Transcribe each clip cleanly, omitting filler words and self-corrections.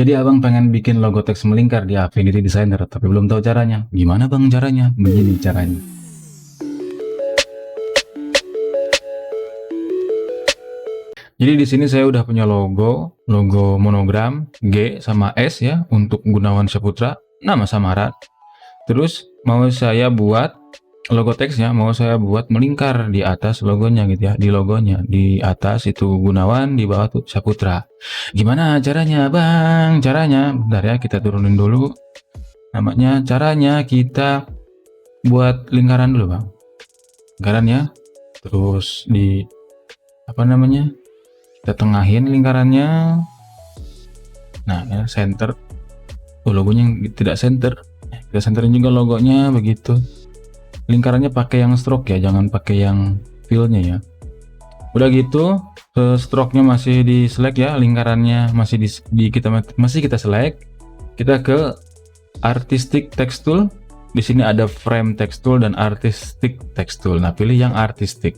Jadi abang pengen bikin logo teks melingkar di Affinity Designer, tapi belum tahu caranya. Gimana bang caranya? Begini caranya. Jadi di sini saya udah punya logo monogram G sama S ya untuk Gunawan Saputra, nama samaran. Terus mau saya buat logo teksnya, mau saya buat melingkar di atas logonya gitu ya, di logonya di atas itu Gunawan, di bawah tuh Saputra. Gimana caranya bang? Caranya, bentar ya kita turunin dulu. Namanya caranya kita buat lingkaran dulu bang. Lingkarannya, terus di apa namanya? Kita tengahin lingkarannya. Nah ya center. Oh logonya tidak center. Kita centerin juga logonya begitu. Lingkarannya pakai yang stroke ya, jangan pakai yang fillnya ya. Udah gitu, stroke-nya masih di select ya, lingkarannya masih kita select. Kita ke artistic text tool. Di sini ada frame text tool dan artistic text tool. Nah, pilih yang artistic.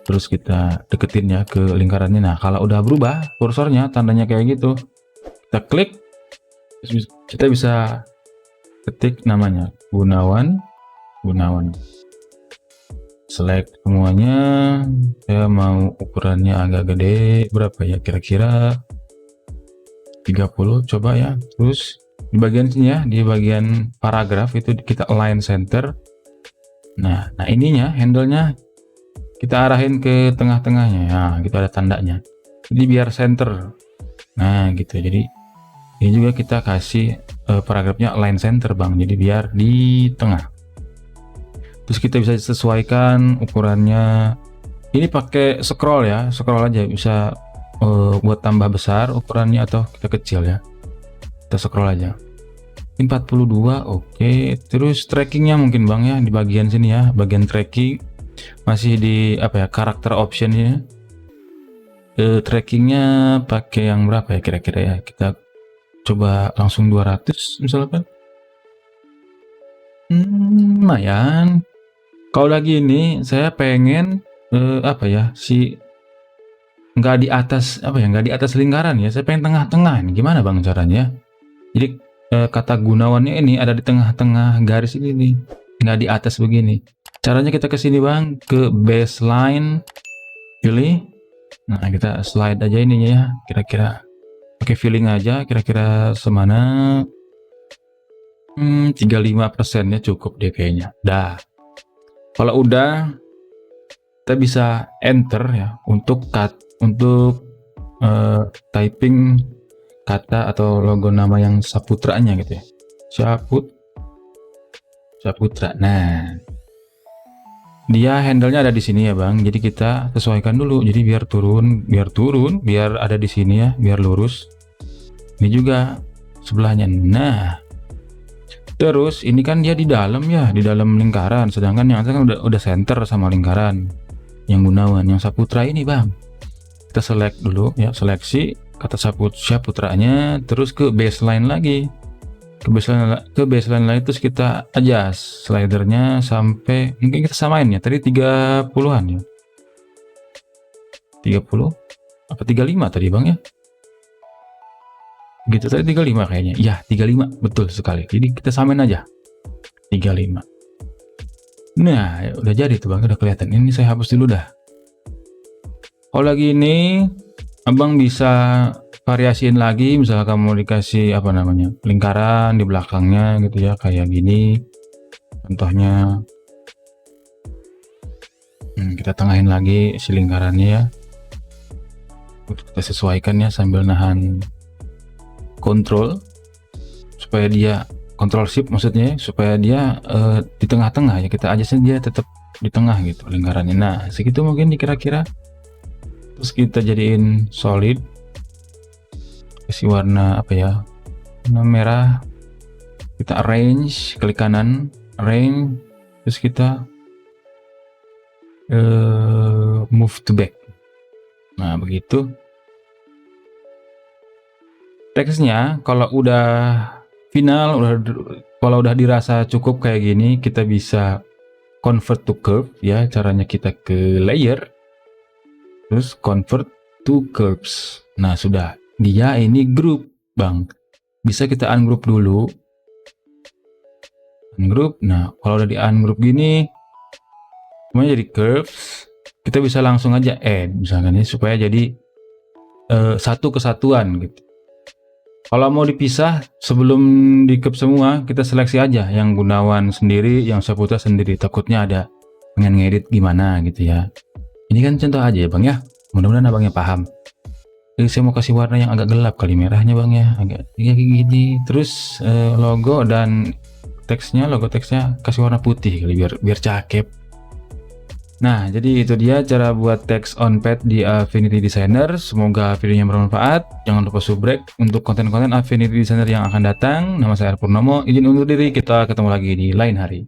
Terus kita deketin ya ke lingkarannya. Nah, kalau udah berubah kursornya tandanya kayak gitu, kita klik. Kita bisa ketik namanya Gunawan. Select semuanya. Saya mau ukurannya agak gede, berapa ya kira-kira 30 coba ya. Terus di bagian sini ya, di bagian paragraf itu kita align center. Nah ininya handle-nya kita arahin ke tengah-tengahnya. Nah, gitu ada tandanya. Jadi biar center. Nah, gitu. Jadi ini juga kita kasih paragrafnya align center, Bang. Jadi biar di tengah. Terus kita bisa sesuaikan ukurannya. Ini pakai scroll ya, scroll aja bisa buat tambah besar ukurannya atau kita kecil ya. Kita scroll aja. 42 oke. Terus trackingnya mungkin bang ya di bagian sini ya, bagian tracking masih di apa ya, karakter optionnya. Trackingnya pakai yang berapa ya kira-kira ya, kita coba langsung 200 misalkan. Lumayan. Kalau lagi ini saya pengen apa ya, nggak di atas apa ya, nggak di atas lingkaran ya, saya pengen tengah-tengah. Ini gimana bang caranya? Jadi kata Gunawannya ini ada di tengah-tengah garis ini nih, nggak di atas begini. Caranya kita ke sini bang, ke baseline, pilih. Nah kita slide aja ininya ya, kira-kira pakai feeling aja, kira-kira semana. 35% ya cukup deh kayaknya. Dah. Kalau udah, kita bisa enter ya untuk typing kata atau logo nama yang Saputranya gitu ya. Saputra. Nah, dia handle-nya ada di sini ya bang. Jadi kita sesuaikan dulu. Jadi biar turun, biar ada di sini ya, biar lurus. Ini juga sebelahnya. Nah. Terus ini kan dia di dalam ya, di dalam lingkaran. Sedangkan yang atas kan udah center sama lingkaran. Yang Gunawan, yang Saputra ini bang. Kita select dulu ya, seleksi kata Saputranya, terus ke baseline lagi. Ke baseline lagi terus kita adjust slidernya sampai mungkin kita samain ya. Tadi 30-an ya. 30 apa 35 tadi bang ya? Gitu tadi 35 kayaknya. Ya 35 betul sekali. Jadi kita samain aja 35. Nah udah jadi tuh bang, udah kelihatan. Ini saya hapus dulu dah. Kalau lagi ini abang bisa variasiin lagi, misalnya kamu dikasih apa namanya lingkaran di belakangnya gitu ya, kayak gini contohnya. Kita tengahin lagi si lingkarannya ya, kita sesuaikan ya sambil nahan kontrol supaya dia kontrol shift maksudnya, supaya dia di tengah-tengah ya, kita aja dia tetap di tengah gitu lingkarannya. Nah segitu mungkin kira-kira. Terus kita jadiin solid, kasih warna apa ya, warna merah. Kita arrange, klik kanan arrange, terus kita move to back. Nah begitu. Teksnya kalau udah final, kalau udah dirasa cukup kayak gini, kita bisa convert to curve ya. Caranya kita ke layer, terus convert to curves. Nah sudah, dia ini group. Bang, bisa kita ungroup dulu. Ungroup. Nah, kalau udah di ungroup gini, semuanya jadi curves. Kita bisa langsung aja add, misalkan ini supaya jadi satu kesatuan gitu. Kalau mau dipisah sebelum di curve semua, kita seleksi aja yang Gunawan sendiri, yang Saputra sendiri. Takutnya ada pengen ngedit gimana gitu ya. Ini kan contoh aja ya Bang ya. Mudah-mudahan abangnya paham. Jadi saya mau kasih warna yang agak gelap kali merahnya Bang ya, agak kayak gini. Terus logo dan logo teksnya kasih warna putih kali biar cakep. Nah, jadi itu dia cara buat teks on page di Affinity Designer. Semoga videonya bermanfaat. Jangan lupa subrek untuk konten-konten Affinity Designer yang akan datang. Nama saya Purnomo, izin undur diri, kita ketemu lagi di lain hari.